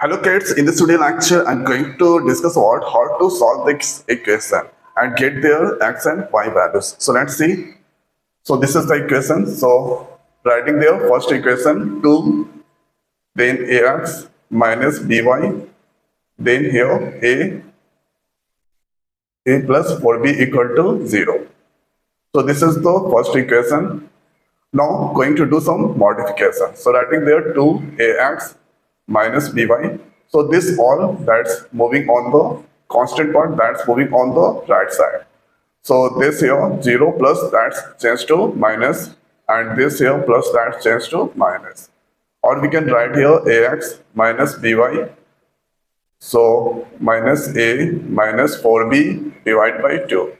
Hello kids, in this video lecture I'm going to discuss about how to solve this equation and get their x and y values. So let's see. So this is the equation. So writing there first equation 2, then ax minus by, then here a plus 4b equal to 0. So this is the first equation. Now going to do some modification. So writing there 2ax minus by. So this all that's moving on the constant part that's moving on the right side. So this here 0 plus that's changed to minus, and this here plus that's changed to minus. Or we can write here ax minus by. So minus a minus 4b divided by 2.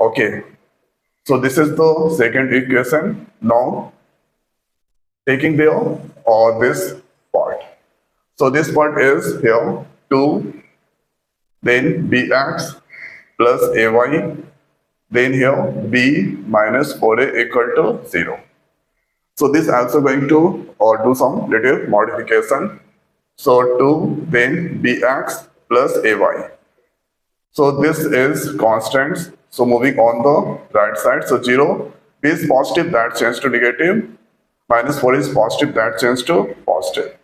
Okay. So this is the second equation. Now taking there or this part. So this part is here 2, then bx plus ay, then here b minus 4a equal to 0. So this also going to do some little modification. So 2, then bx plus ay. So this is constants. So moving on the right side. So 0 b is positive, that changes to negative. Minus 4 is positive, that changes to positive.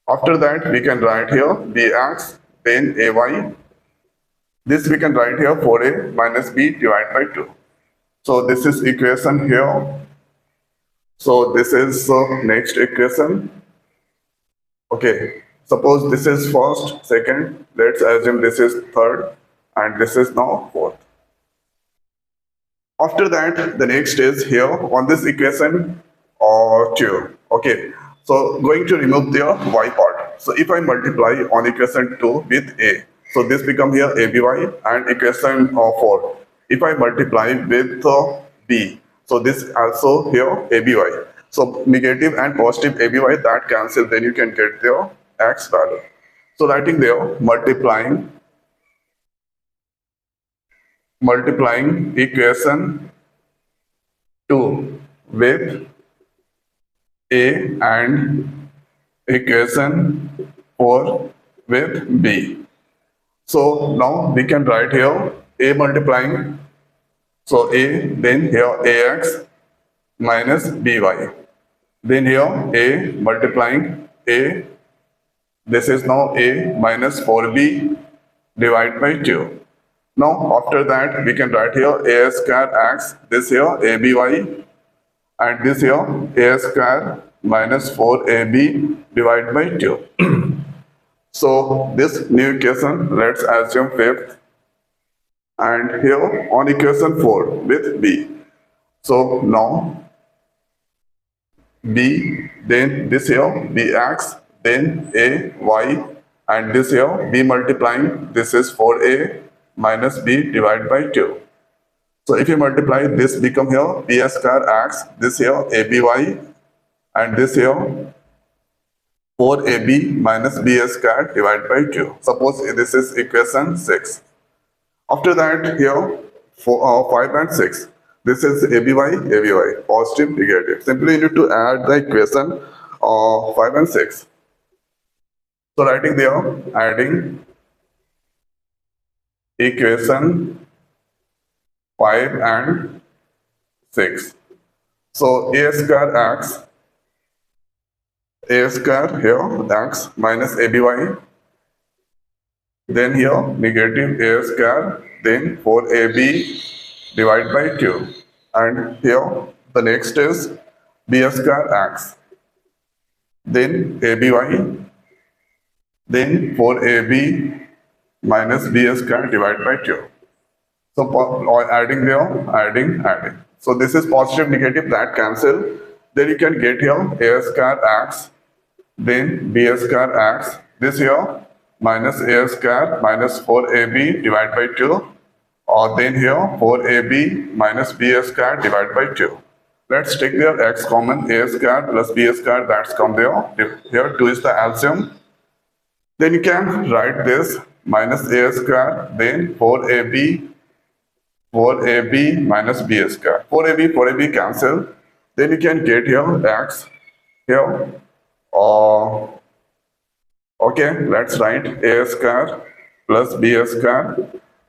After that, we can write here bx, then ay. This we can write here 4a minus b divided by 2. So this is equation here. So this is next equation. Okay, suppose this is first, second. Let's assume this is third, and this is now fourth. After that, the next is here on this equation or 2. Okay, so going to remove the y part. So if I multiply on equation 2 with a, so this become here aby, and equation 4. If I multiply with b, so this also here aby. So negative and positive aby that cancel, then you can get the x value. So writing there multiplying equation 2 with a and equation 4 with b. So now we can write here a multiplying, so a, then here ax minus by, then here a multiplying a, this is now a minus 4b divided by 2. Now after that we can write here a square x, this here aby, and this here a square minus 4ab divided by 2. So this new equation, let's assume fifth, and here on equation 4 with b. So now b, then this here bx, then a y, and this here b multiplying, this is 4a minus b divided by 2. So if you multiply, this become here b square x, this here aby, and this here 4ab minus b square divided by 2. Suppose this is equation 6. After that here 5 and 6. This is aby, positive, negative. Simply you need to add the equation 5 and 6. So writing there, adding equation 5 and 6. So a square x, a square here x minus aby, then here negative a square, then 4ab divided by 2, and here the next is b square x, then aby, then 4ab minus b square divided by 2. So adding there, adding. So this is positive, negative, that cancel. Then you can get here a square x, then b square x, this here minus a square minus 4ab divided by 2, or then here 4ab minus b square divided by 2. Let's take their x common, a square plus b square, that's come there. Here 2 is the LCM. Then you can write this minus a square, then 4ab minus b square. 4ab cancel. Then you can get here x here Okay, let's write a square plus b square.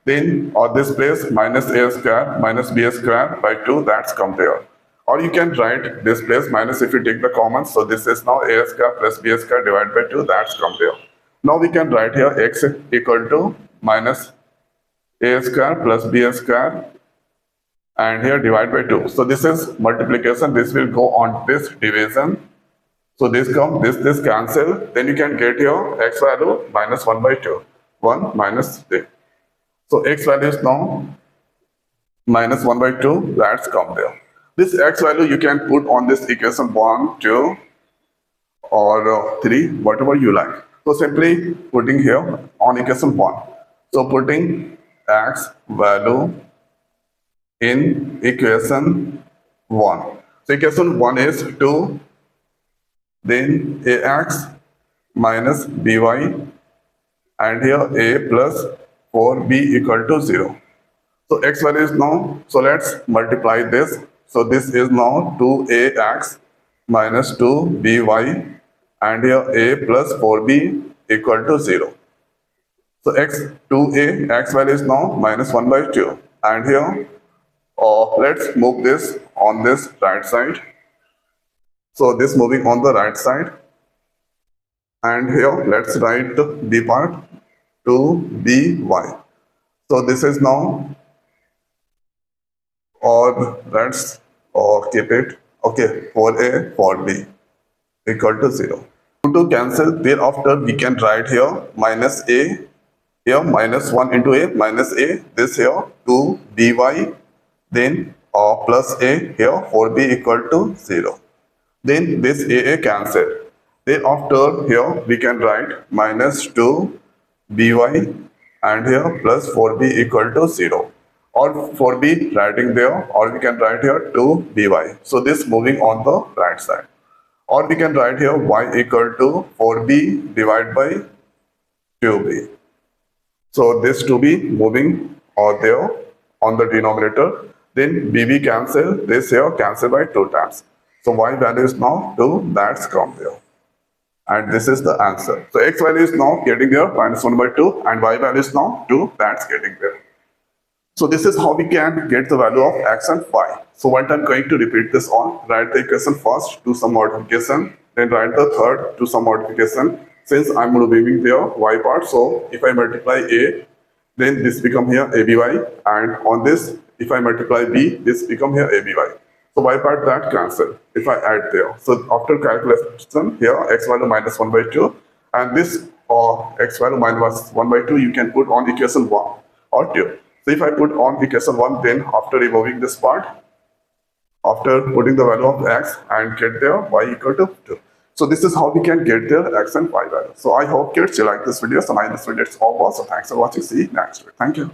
Then on this place minus a square minus b square by 2, that's come there. Or you can write this place minus if you take the common. So this is now a square plus b square divided by 2, that's come there. Now we can write here x equal to minus a square plus b square and here divide by 2. So this is multiplication. This will go on this division. So this come, this cancel. Then you can get your x value minus 1 by 2. 1 minus 3. So x value is now minus 1 by 2. That's come there. This x value you can put on this equation 1, 2 or 3, whatever you like. So simply putting here on equation 1. So putting x value in equation 1. So equation 1 is 2, then ax minus by and here a plus 4b equal to 0. So x value is now, so let's multiply this. So this is now 2ax minus 2by and here a plus 4b equal to 0. So x value is now minus 1 by 2 and here let's move this on this right side. So this moving on the right side and here let's write the b part 2by. So this is now or let's keep it okay 4a 4b equal to 0. To cancel, thereafter we can write here minus a, here minus 1 into a minus a, this here 2by, then plus a here 4b equal to 0. Then this a cancel. Thereafter here we can write minus 2by and here plus 4b equal to 0. Or 4b writing there, or we can write here 2by. So this moving on the right side. Or we can write here y equal to 4b divided by 2b. So this 2b moving or there on the denominator. Then bb cancel, this here cancel by 2 times. So y value is now 2, that's come there. And this is the answer. So x value is now getting there minus 1 by 2 and y value is now 2, that's getting there. So this is how we can get the value of x and y. So what I'm going to repeat this on, write the equation first, do some modification, then write the third, do some modification. Since I'm removing the y part, so if I multiply a, then this become here aby, and on this, if I multiply b, this become here aby. So y part that cancel if I add there. So after calculation here, x value minus 1 by 2, and this x value minus 1 by 2 you can put on equation 1 or 2. So if I put on equation 1, then after removing this part, after putting the value of x and get there y equal to 2. So this is how we can get their x and y value. So I hope kids you like this video. So my this video is all. So thanks for watching. See you next week. Thank you.